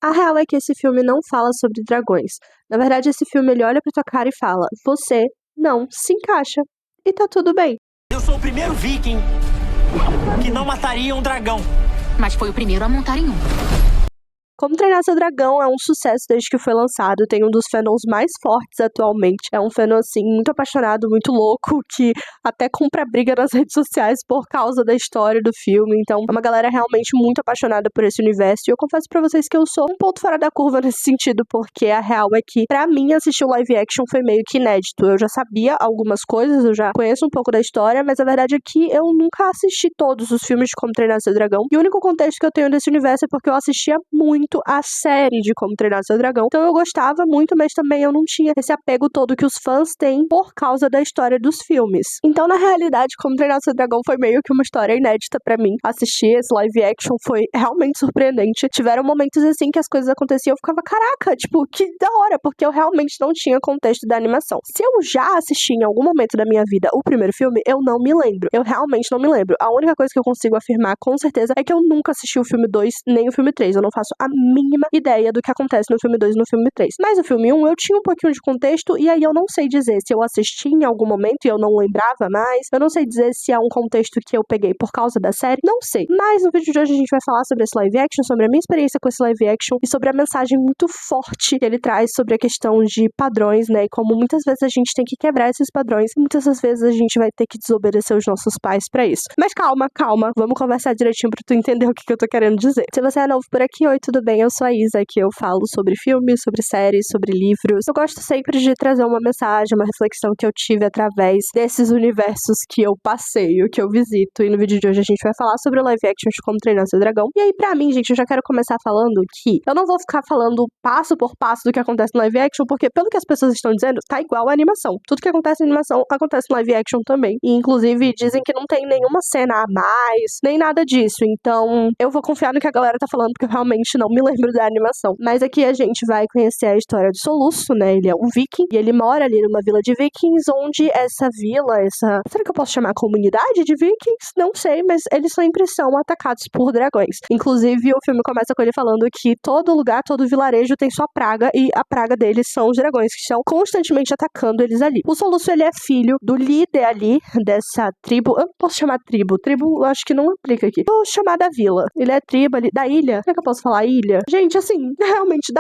A real é que esse filme não fala sobre dragões. Na verdade, esse filme ele olha pra tua cara e fala: você não se encaixa. E tá tudo bem. Eu sou o primeiro viking que não mataria um dragão. Mas foi o primeiro a montar em um. Como Treinar Seu Dragão é um sucesso desde que foi lançado, tem um dos fandoms mais fortes atualmente. É um fandom, assim, muito apaixonado, muito louco, que até compra briga nas redes sociais por causa da história do filme. Então, é uma galera realmente muito apaixonada por esse universo. E eu confesso pra vocês que eu sou um ponto fora da curva nesse sentido, porque a real é que, pra mim, assistir o live action foi meio que inédito. Eu já sabia algumas coisas, eu já conheço um pouco da história, mas a verdade é que eu nunca assisti todos os filmes de Como Treinar Seu Dragão. E o único contexto que eu tenho desse universo é porque eu assistia muito a série de Como Treinar Seu Dragão. Então eu gostava muito, mas também eu não tinha esse apego todo que os fãs têm por causa da história dos filmes. Então, na realidade, Como Treinar Seu Dragão foi meio que uma história inédita pra mim. Assistir esse live action foi realmente surpreendente. Tiveram momentos assim que as coisas aconteciam, eu ficava, caraca, tipo, que da hora, porque eu realmente não tinha contexto da animação. Se eu já assisti em algum momento da minha vida o primeiro filme, eu não me lembro. Eu realmente não me lembro. A única coisa que eu consigo afirmar com certeza é que eu nunca assisti o filme 2 nem o filme 3. Eu não faço a mínima ideia do que acontece no filme 2 e no filme 3. Mas o filme 1 eu tinha um pouquinho de contexto e aí eu não sei dizer se eu assisti em algum momento e eu não lembrava mais. Eu não sei dizer se é um contexto que eu peguei por causa da série. Não sei. Mas no vídeo de hoje a gente vai falar sobre esse live action, sobre a minha experiência com esse live action e sobre a mensagem muito forte que ele traz sobre a questão de padrões, né? E como muitas vezes a gente tem que quebrar esses padrões e muitas das vezes a gente vai ter que desobedecer os nossos pais pra isso. Mas calma, calma. Vamos conversar direitinho pra tu entender o que eu tô querendo dizer. Se você é novo por aqui, oi, tudo bem? Eu sou a Isa, aqui eu falo sobre filmes, sobre séries, sobre livros. Eu gosto sempre de trazer uma mensagem, uma reflexão que eu tive através desses universos que eu passeio, que eu visito. E no vídeo de hoje a gente vai falar sobre o live action de Como Treinar Seu Dragão. E aí, pra mim, gente, eu já quero começar falando que eu não vou ficar falando passo por passo do que acontece no live action, porque pelo que as pessoas estão dizendo, tá igual a animação. Tudo que acontece na animação acontece no live action também. E inclusive dizem que não tem nenhuma cena a mais, nem nada disso. Então, eu vou confiar no que a galera tá falando, porque eu realmente não me lembro da animação. Mas aqui a gente vai conhecer a história do Soluço, né? Ele é um viking e ele mora ali numa vila de vikings, onde essa vila, será que eu posso chamar comunidade de vikings? Não sei, mas eles sempre são atacados por dragões. Inclusive, o filme começa com ele falando que todo lugar, todo vilarejo tem sua praga e a praga deles são os dragões, que estão constantemente atacando eles ali. O Soluço, ele é filho do líder ali dessa tribo. Eu não posso chamar tribo. Tribo, eu acho que não aplica aqui. Vou chamar da vila. Ele é tribo ali, da ilha. Será que eu posso falar ilha? Gente, assim, realmente,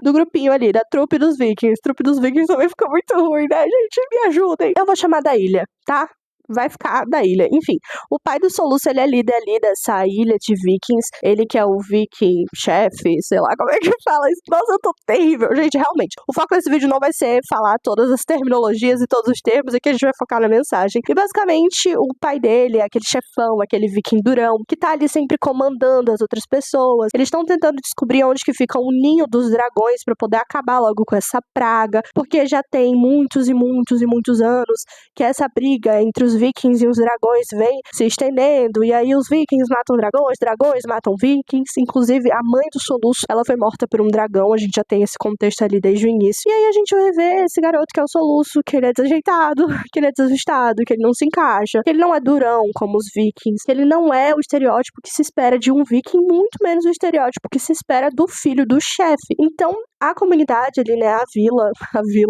do grupinho ali, da trupe dos vikings. Trupe dos vikings também ficou muito ruim, né, gente? Me ajudem. Eu vou chamar da ilha, tá? Vai ficar da ilha. Enfim, o pai do Soluço, ele é líder ali dessa ilha de vikings. Ele que é o viking chefe, sei lá como é que fala isso. Nossa, eu tô terrível. Gente, realmente, o foco desse vídeo não vai ser falar todas as terminologias e todos os termos, aqui a gente vai focar na mensagem. E basicamente, o pai dele é aquele chefão, aquele viking durão, que tá ali sempre comandando as outras pessoas. Eles estão tentando descobrir onde que fica o ninho dos dragões pra poder acabar logo com essa praga, porque já tem muitos e muitos e muitos anos que essa briga entre os vikings e os dragões vem se estendendo, e aí os vikings matam dragões matam vikings. Inclusive, a mãe do Soluço, ela foi morta por um dragão, a gente já tem esse contexto ali desde o início. E aí a gente vai ver esse garoto que é o Soluço, que ele é desajeitado, que ele é desajustado, que ele não se encaixa, que ele não é durão como os vikings, que ele não é o estereótipo que se espera de um viking, muito menos o estereótipo que se espera do filho do chefe. Então, a comunidade ali, né, a vila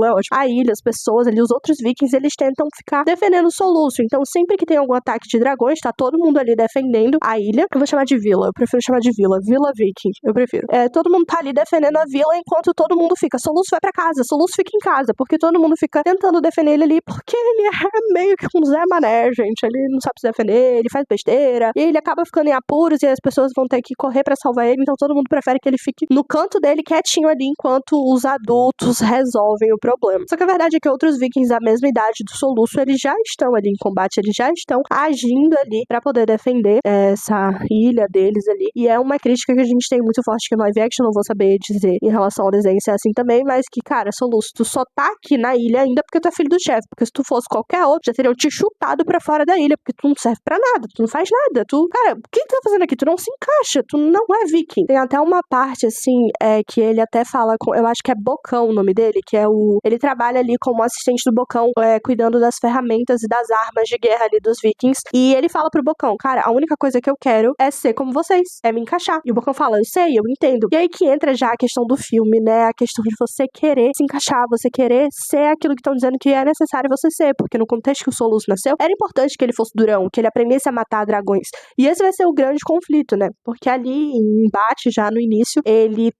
é ótimo, a ilha, as pessoas ali, os outros vikings, eles tentam ficar defendendo o Soluço. Então, sempre que tem algum ataque de dragões, tá todo mundo ali defendendo a ilha. Eu vou chamar de vila, eu prefiro chamar de vila. Vila viking, eu prefiro. Todo mundo tá ali defendendo a vila, enquanto todo mundo fica, Soluço vai pra casa, Soluço fica em casa, porque todo mundo fica tentando defender ele ali, porque ele é meio que um Zé Mané, gente. Ele não sabe se defender, ele faz besteira, e ele acaba ficando em apuros, e as pessoas vão ter que correr pra salvar ele, então todo mundo prefere que ele fique no canto dele, quietinho ali, enquanto os adultos resolvem o problema. Só que a verdade é que outros vikings da mesma idade do Soluço, eles já estão ali em combate, eles já estão agindo ali pra poder defender essa ilha deles ali. E é uma crítica que a gente tem muito forte que no live action, não vou saber dizer em relação ao desenho se é assim também, mas que, cara, Soluço, tu só tá aqui na ilha ainda porque tu é filho do chefe, porque se tu fosse qualquer outro, já teriam te chutado pra fora da ilha, porque tu não serve pra nada, tu não faz nada, cara, o que tu tá fazendo aqui? Tu não se encaixa, tu não é viking. Tem até uma parte, assim, que ele até fala fala com, eu acho que é Bocão o nome dele, que é ele trabalha ali como assistente do Bocão, cuidando das ferramentas e das armas de guerra ali dos vikings, e ele fala pro Bocão, cara, a única coisa que eu quero é ser como vocês, é me encaixar. E o Bocão fala, eu sei, eu entendo. E aí que entra já a questão do filme, né, a questão de você querer se encaixar, você querer ser aquilo que estão dizendo que é necessário você ser, porque no contexto que o Soluço nasceu, era importante que ele fosse durão, que ele aprendesse a matar dragões. E esse vai ser o grande conflito, né, porque ali em embate já no início, ele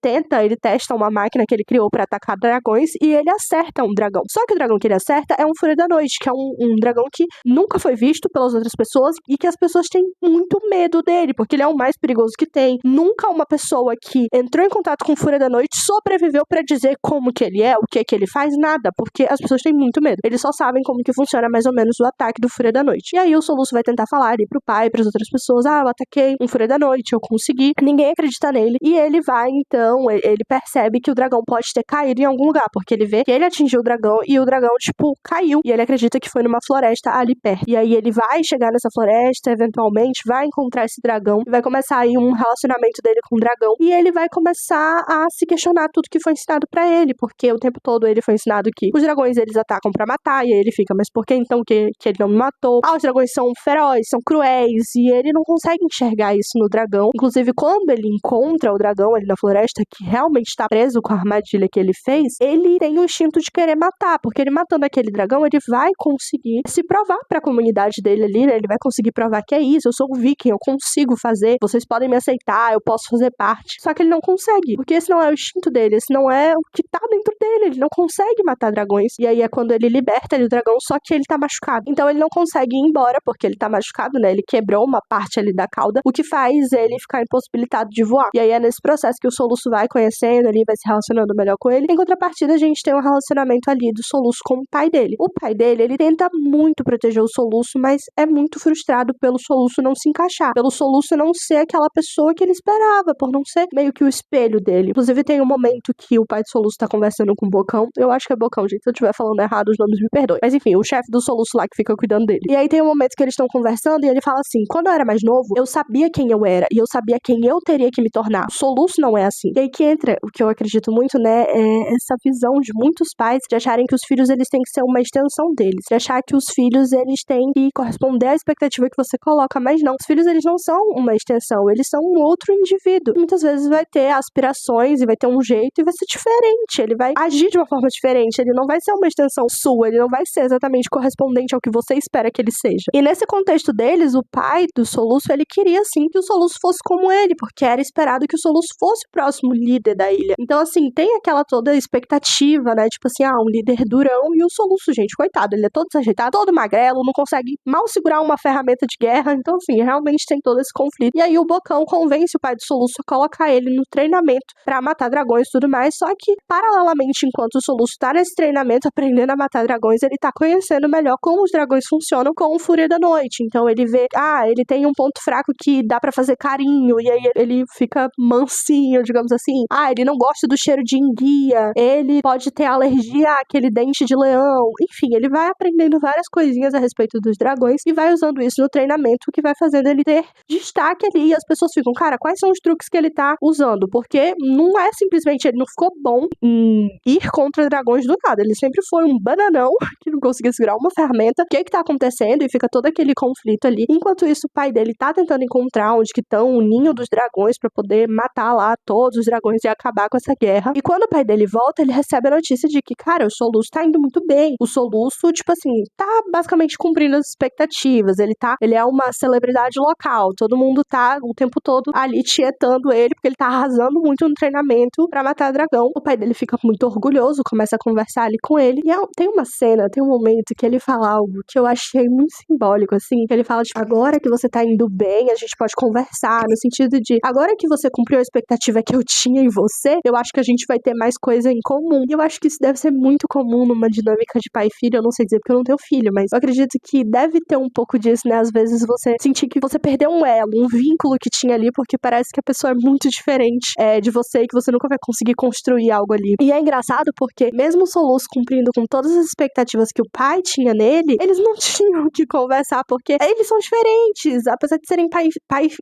testa uma máquina que ele criou pra atacar dragões e ele acerta um dragão. Só que o dragão que ele acerta é um Fúria da Noite, que é um dragão que nunca foi visto pelas outras pessoas e que as pessoas têm muito medo dele, porque ele é o mais perigoso que tem. Nunca uma pessoa que entrou em contato com o Fúria da Noite sobreviveu pra dizer como que ele é, o que ele faz, nada, porque as pessoas têm muito medo. Eles só sabem como que funciona mais ou menos o ataque do Fúria da Noite. E aí o Soluço vai tentar falar ali pro pai, pras outras pessoas, eu ataquei um Fúria da Noite, eu consegui. Ninguém acredita nele. E ele vai, então, ele percebe que o dragão pode ter caído em algum lugar, porque ele vê que ele atingiu o dragão e o dragão, tipo, caiu. E ele acredita que foi numa floresta ali perto. E aí ele vai chegar nessa floresta, eventualmente, vai encontrar esse dragão e vai começar aí um relacionamento dele com o dragão. E ele vai começar a se questionar tudo que foi ensinado pra ele, porque o tempo todo ele foi ensinado que os dragões, eles atacam pra matar, e aí ele fica, mas por que então que ele não me matou? Ah, os dragões são ferozes, são cruéis, e ele não consegue enxergar isso no dragão. Inclusive, quando ele encontra o dragão ali na floresta, que realmente está preso com a armadilha que ele fez, ele tem o instinto de querer matar, porque ele matando aquele dragão, ele vai conseguir se provar pra comunidade dele ali, né? Ele vai conseguir provar que é isso, eu sou um viking, eu consigo fazer, vocês podem me aceitar, eu posso fazer parte. Só que ele não consegue, porque esse não é o instinto dele, esse não é o que tá dentro dele, ele não consegue matar dragões. E aí é quando ele liberta ali o dragão, só que ele tá machucado. Então ele não consegue ir embora, porque ele tá machucado, né? Ele quebrou uma parte ali da cauda, o que faz ele ficar impossibilitado de voar. E aí é nesse processo que o Soluço vai conhecendo ali, vai se relacionando melhor com ele. Em contrapartida, a gente tem um relacionamento ali do Soluço com o pai dele. O pai dele, ele tenta muito proteger o Soluço, mas é muito frustrado pelo Soluço não se encaixar, pelo Soluço não ser aquela pessoa que ele esperava, por não ser meio que o espelho dele. Inclusive, tem um momento que o pai do Soluço tá conversando com o Bocão. Eu acho que é Bocão, gente. Se eu estiver falando errado, os nomes me perdoem. Mas enfim, o chefe do Soluço lá que fica cuidando dele. E aí tem um momento que eles estão conversando e ele fala assim: quando eu era mais novo, eu sabia quem eu era e eu sabia quem eu teria que me tornar. O Soluço não é assim. E aí que entra, o que eu acredito muito, né, é essa visão de muitos pais de acharem que os filhos, eles têm que ser uma extensão deles. De achar que os filhos, eles têm que corresponder à expectativa que você coloca. Mas não. Os filhos, eles não são uma extensão. Eles são um outro indivíduo. Muitas vezes vai ter aspirações e vai ter um jeito e vai ser diferente. Ele vai agir de uma forma diferente. Ele não vai ser uma extensão sua. Ele não vai ser exatamente correspondente ao que você espera que ele seja. E nesse contexto deles, o pai do Soluço, ele queria, sim, que o Soluço fosse como ele, porque era esperado que o Soluço fosse o próximo líder da ilha. Então, assim, tem aquela toda expectativa, né? Tipo assim, um líder durão, e o Soluço, gente, coitado, ele é todo desajeitado, todo magrelo, não consegue mal segurar uma ferramenta de guerra. Então, assim, realmente tem todo esse conflito. E aí o Bocão convence o pai do Soluço a colocar ele no treinamento pra matar dragões e tudo mais, só que, paralelamente, enquanto o Soluço tá nesse treinamento, aprendendo a matar dragões, ele tá conhecendo melhor como os dragões funcionam com o Fúria da Noite. Então ele vê, ele tem um ponto fraco que dá pra fazer carinho, e aí ele fica mansinho, digamos assim. Ele não gosta do cheiro de enguia, ele pode ter alergia àquele dente de leão. Enfim, ele vai aprendendo várias coisinhas a respeito dos dragões e vai usando isso no treinamento, que vai fazendo ele ter destaque ali, e as pessoas ficam, cara, quais são os truques que ele tá usando? Porque não é simplesmente, ele não ficou bom em ir contra dragões do nada, ele sempre foi um bananão que não conseguia segurar uma ferramenta. O que tá acontecendo? E fica todo aquele conflito ali. Enquanto isso, o pai dele tá tentando encontrar onde que estão o ninho dos dragões pra poder matar lá todos os dragões e acabar com essa guerra. E quando o pai dele volta, ele recebe a notícia de que, cara, o Soluço tá indo muito bem. O Soluço, tipo assim, tá basicamente cumprindo as expectativas. Ele é uma celebridade local. Todo mundo tá o tempo todo ali tietando ele, porque ele tá arrasando muito no treinamento pra matar dragão. O pai dele fica muito orgulhoso, começa a conversar ali com ele. E tem uma cena, tem um momento que ele fala algo que eu achei muito simbólico, assim. Que ele fala, tipo, agora que você tá indo bem, a gente pode conversar, no sentido de, agora que você cumpriu a expectativa que eu tinha em você, eu acho que a gente vai ter mais coisa em comum. E eu acho que isso deve ser muito comum numa dinâmica de pai e filho. Eu não sei dizer porque eu não tenho filho, mas eu acredito que deve ter um pouco disso, né? Às vezes você sentir que você perdeu um elo, um vínculo que tinha ali, porque parece que a pessoa é muito diferente de você e que você nunca vai conseguir construir algo ali. E é engraçado porque, mesmo o Soluço cumprindo com todas as expectativas que o pai tinha nele, eles não tinham que conversar, porque eles são diferentes. Apesar de serem pai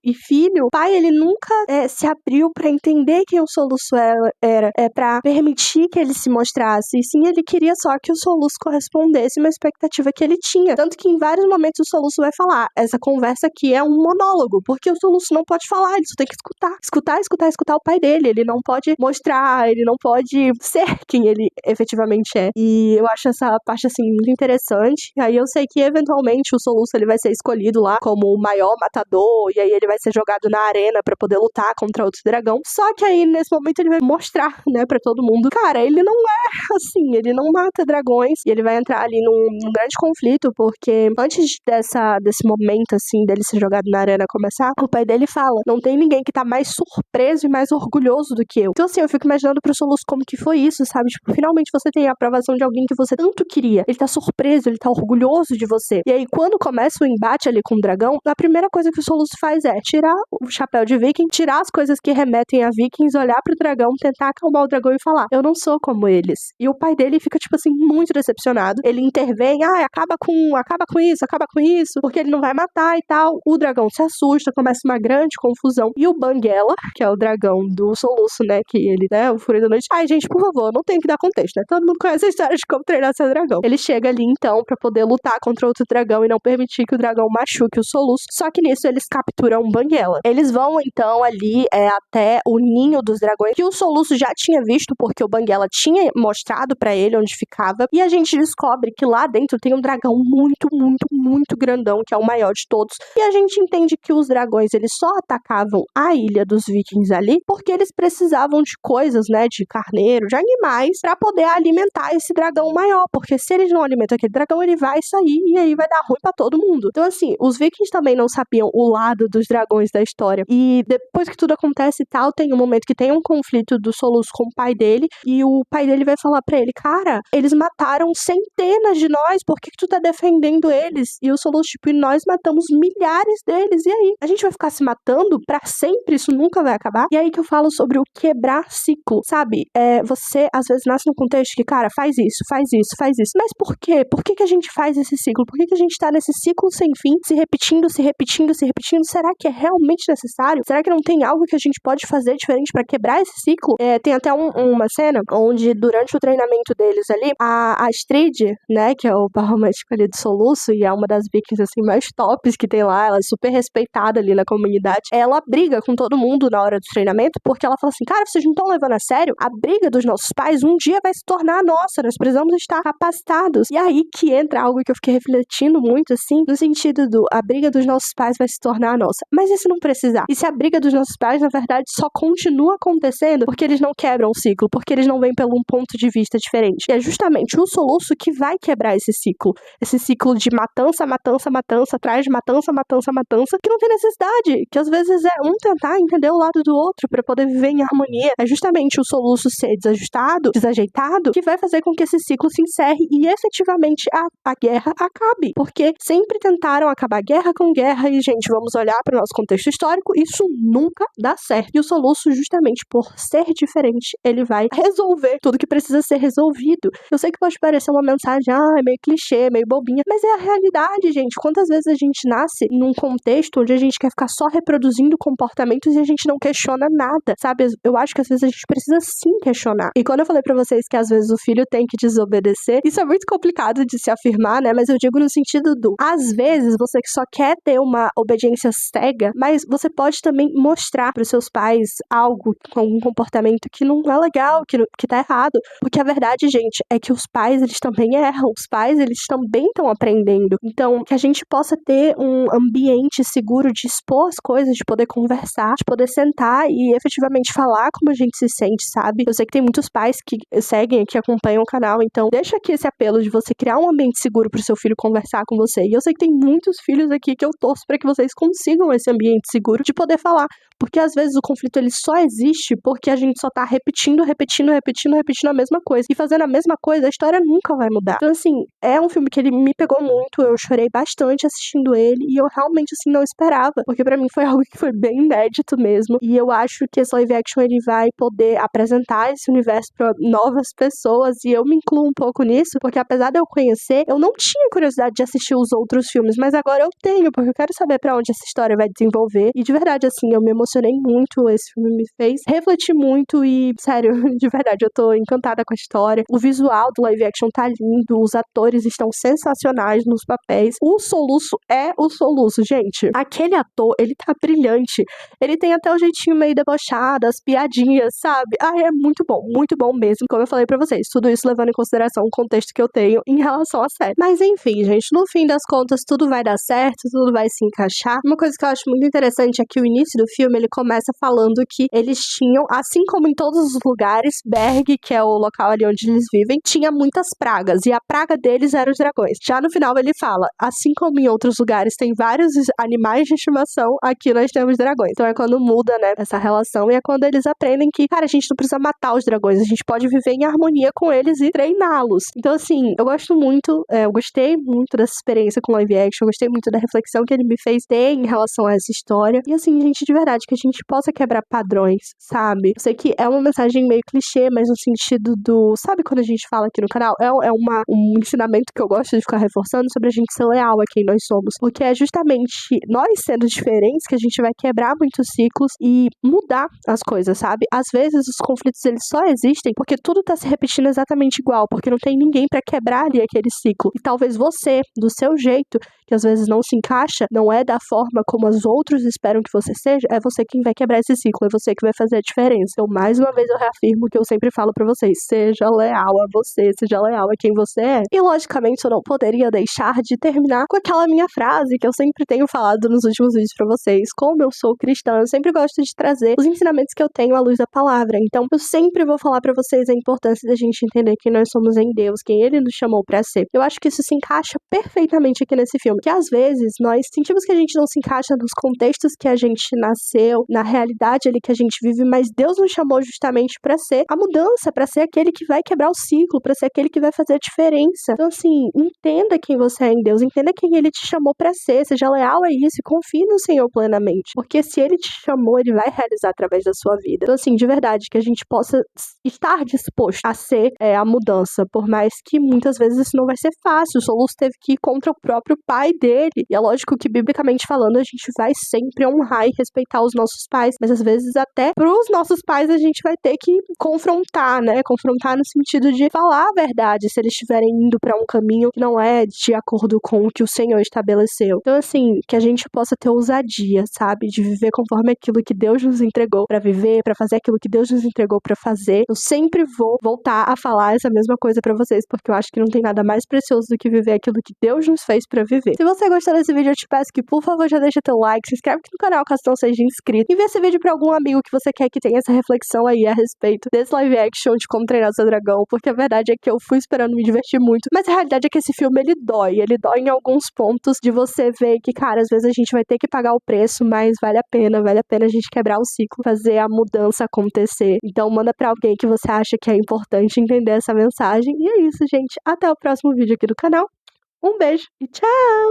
e filho, o pai, ele nunca se abriu pra entender quem o Soluço era pra permitir que ele se mostrasse, e sim, ele queria só que o soluço correspondesse a uma expectativa que ele tinha. Tanto que em vários momentos o soluço vai falar, essa conversa aqui é um monólogo, porque o soluço não pode falar, ele só tem que escutar o pai dele, ele não pode mostrar, ele não pode ser quem ele efetivamente é. E eu acho essa parte, assim, muito interessante. E aí eu sei que, eventualmente, o soluço, ele vai ser escolhido lá como o maior matador, e aí ele vai ser jogado na arena pra poder lutar contra outro dragão. Só que aí, nesse momento, ele vai mostrar, né, pra todo mundo, cara, ele não é assim, ele não mata dragões, e ele vai entrar ali num grande conflito, porque antes desse momento, assim, dele ser jogado na arena começar, o pai dele fala, não tem ninguém que tá mais surpreso e mais orgulhoso do que eu. Então, assim, eu fico imaginando pro Soluço como que foi isso, sabe? Tipo, finalmente você tem a aprovação de alguém que você tanto queria. Ele tá surpreso, ele tá orgulhoso de você. E aí, quando começa o embate ali com o dragão, a primeira coisa que o Soluço faz é tirar o chapéu de viking, tirar as coisas que remetem a vikings, olhar pro dragão, tentar acalmar o dragão e falar, eu não sou como eles. E o pai dele fica, tipo assim, muito decepcionado. Ele intervém, acaba com isso, porque ele não vai matar e tal. O dragão se assusta, começa uma grande confusão. E o Banguela, que é o dragão do Soluço, né, que ele, né, o Fúria da Noite. Ai, gente, por favor, não tem que dar contexto, né? Todo mundo conhece a história de como treinar seu dragão. Ele chega ali, então, pra poder lutar contra outro dragão e não permitir que o dragão machuque o Soluço. Só que nisso eles capturam o Banguela. Eles vão, então, ali até o ninho dos dragões, que o Soluço já tinha visto, porque o Banguela tinha mostrado pra ele onde ficava. E a gente descobre que lá dentro tem um dragão muito, muito, muito grandão, que é o maior de todos. E a gente entende que os dragões, eles só atacavam a ilha dos vikings ali, porque eles precisavam de coisas, né, de carneiro, de animais, pra poder alimentar esse dragão maior, porque se eles não alimentam aquele dragão, ele vai sair e aí vai dar ruim pra todo mundo. Então, assim, os vikings também não sabiam o lado dos dragões da história. E depois que tudo acontece e tal, tem um momento que tem um conflito do Soluço com o pai dele, e o pai dele vai falar pra ele, cara, eles mataram centenas de nós, por que tu tá defendendo eles? E o Soluço, tipo, e nós matamos milhares deles, e aí? A gente vai ficar se matando pra sempre? Isso nunca vai acabar? E aí que eu falo sobre o quebrar ciclo, sabe? Você, às vezes, nasce num contexto que, cara, faz isso. Mas por quê? Por que a gente faz esse ciclo? Por que a gente tá nesse ciclo sem fim, se repetindo? Será que é realmente necessário? Será que não tem algo que a gente pode fazer diferente pra quebrar esse ciclo? Tem até uma cena onde, durante o treinamento deles ali, a Astrid, né, que é o par romântico ali do Soluço, e é uma das vikings, assim, mais tops que tem lá, ela é super respeitada ali na comunidade, ela briga com todo mundo na hora do treinamento, porque ela fala assim, cara, vocês não estão levando a sério? A briga dos nossos pais um dia vai se tornar a nossa, nós precisamos estar capacitados. E aí que entra algo que eu fiquei refletindo muito, assim, no sentido a briga dos nossos pais vai se tornar a nossa. Mas e se não precisar? E se a briga dos nossos pais, na verdade, só continua acontecendo porque eles não quebram o ciclo, porque eles não vêm pelo um ponto de vista diferente? E é justamente o Soluço que vai quebrar esse ciclo de matança, atrás de matança, que não tem necessidade, que às vezes é um tentar entender o lado do outro pra poder viver em harmonia. É justamente o Soluço ser desajustado, desajeitado, que vai fazer com que esse ciclo se encerre e efetivamente a guerra acabe. Porque sempre tentaram acabar guerra com guerra e, gente, vamos olhar para o nosso contexto histórico, isso nunca dá certo. E o Soluço, justamente por ser diferente, ele vai resolver tudo que precisa ser resolvido. Eu sei que pode parecer uma mensagem, é meio clichê, meio bobinha, mas é a realidade, gente. Quantas vezes a gente nasce num contexto onde a gente quer ficar só reproduzindo comportamentos e a gente não questiona nada, sabe? Eu acho que às vezes a gente precisa sim questionar. E quando eu falei pra vocês que às vezes o filho tem que desobedecer, isso é muito complicado de se afirmar, né? Mas eu digo no sentido às vezes você que só quer ter uma obediência cega, mas você pode também mostrar pros seus pais algo, algum comportamento que não é legal, que tá errado. Porque a verdade, gente, é que os pais, eles também erram. Os pais, eles também estão aprendendo. Então, que a gente possa ter um ambiente seguro de expor as coisas, de poder conversar, de poder sentar e efetivamente falar como a gente se sente, sabe? Eu sei que tem muitos pais que seguem, que acompanham o canal, então deixa aqui esse apelo de você criar um ambiente seguro pro seu filho conversar com você. E eu sei que tem muitos filhos aqui que eu torço para que vocês consigam esse ambiente seguro de poder falar, porque às vezes o conflito ele só existe porque a gente só tá repetindo a mesma coisa. E fazendo a mesma coisa, a história nunca vai mudar. Então, assim, é um filme que ele me pegou muito, eu chorei bastante assistindo ele, e eu realmente, assim, não esperava, porque pra mim foi algo que foi bem inédito mesmo. E eu acho que esse live action, ele vai poder apresentar esse universo pra novas pessoas, e eu me incluo um pouco nisso, porque apesar de eu conhecer, eu não tinha curiosidade de assistir os outros filmes, mas agora eu tenho, porque eu quero saber pra onde essa história vai desenvolver. E de verdade, assim, eu me emocionei muito, esse filme me fez refletir muito muito e, sério, de verdade, eu tô encantada com a história. O visual do live action tá lindo, os atores estão sensacionais nos papéis. O soluço é o soluço, gente. Aquele ator, ele tá brilhante. Ele tem até o jeitinho meio debochado, as piadinhas, sabe? É muito bom mesmo. Como eu falei pra vocês, tudo isso levando em consideração o contexto que eu tenho em relação à série. Mas enfim, gente, no fim das contas, tudo vai dar certo, tudo vai se encaixar. Uma coisa que eu acho muito interessante é que o início do filme, ele começa falando que eles tinham, assim como em todos os lugares, Berg, que é o local ali onde eles vivem, tinha muitas pragas, e a praga deles eram os dragões. Já no final ele fala, assim como em outros lugares tem vários animais de estimação, aqui nós temos dragões. Então é quando muda, né, essa relação, e é quando eles aprendem que, cara, a gente não precisa matar os dragões, a gente pode viver em harmonia com eles e treiná-los. Então, assim, eu gostei muito dessa experiência com live action, eu gostei muito da reflexão que ele me fez ter em relação a essa história. E assim, gente, de verdade, que a gente possa quebrar padrões, sabe? Eu sei que é uma mensagem meio clichê, mas no sentido do... Sabe quando a gente fala aqui no canal? É um ensinamento que eu gosto de ficar reforçando sobre a gente ser leal a quem nós somos. Porque é justamente nós sendo diferentes que a gente vai quebrar muitos ciclos e mudar as coisas, sabe? Às vezes os conflitos, eles só existem porque tudo tá se repetindo exatamente igual, porque não tem ninguém pra quebrar ali aquele ciclo. E talvez você, do seu jeito, que às vezes não se encaixa, não é da forma como os outros esperam que você seja, é você quem vai quebrar esse ciclo, é você que vai fazer a diferença. Então, mais uma vez, eu reafirmo o que eu sempre falo pra vocês, seja leal a você, seja leal a quem você é. E, logicamente, eu não poderia deixar de terminar com aquela minha frase que eu sempre tenho falado nos últimos vídeos pra vocês. Como eu sou cristã, eu sempre gosto de trazer os ensinamentos que eu tenho à luz da palavra. Então, eu sempre vou falar pra vocês a importância da gente entender que nós somos em Deus, quem Ele nos chamou pra ser. Eu acho que isso se encaixa perfeitamente aqui nesse filme, que às vezes nós sentimos que a gente não se encaixa nos contextos que a gente nasceu, na realidade ali que a gente vive, mas Deus nos chamou justamente pra ser a mudança, pra ser aquele que vai quebrar o ciclo, pra ser aquele que vai fazer a diferença. Então, assim, entenda quem você é em Deus, entenda quem Ele te chamou pra ser, seja leal a isso e confie no Senhor plenamente, porque se Ele te chamou, Ele vai realizar através da sua vida. Então, assim, de verdade, que a gente possa estar disposto a ser a mudança, por mais que muitas vezes isso não vai ser fácil. O Soluço teve que ir contra o próprio pai dele, e é lógico que, biblicamente falando, a gente vai sempre honrar e respeitar os nossos pais, mas às vezes até pros nossos pais a gente vai ter que confrontar, né? Confrontar no sentido de falar a verdade, se eles estiverem indo pra um caminho que não é de acordo com o que o Senhor estabeleceu. Então, assim, que a gente possa ter ousadia, sabe? De viver conforme aquilo que Deus nos entregou pra viver, pra fazer aquilo que Deus nos entregou pra fazer. Eu sempre vou voltar a falar essa mesma coisa pra vocês, porque eu acho que não tem nada mais precioso do que viver aquilo que Deus nos fez pra viver. Se você gostou desse vídeo, eu te peço que, por favor, já deixa teu like, se inscreve aqui no canal caso não seja inscrito, envia esse vídeo pra algum amigo que você quer que tenha essa reflexão aí a respeito desse live action de Como Treinar Seu Dragão, porque a verdade é que eu fui esperando me divertir muito, mas a realidade é que esse filme, ele dói em alguns pontos de você ver que, cara, às vezes a gente vai ter que pagar o preço, mas vale a pena a gente quebrar o ciclo, fazer a mudança acontecer. Então manda pra alguém que você acha que é importante entender essa mensagem, e é isso, gente. Até o próximo vídeo aqui do canal. Um beijo e tchau!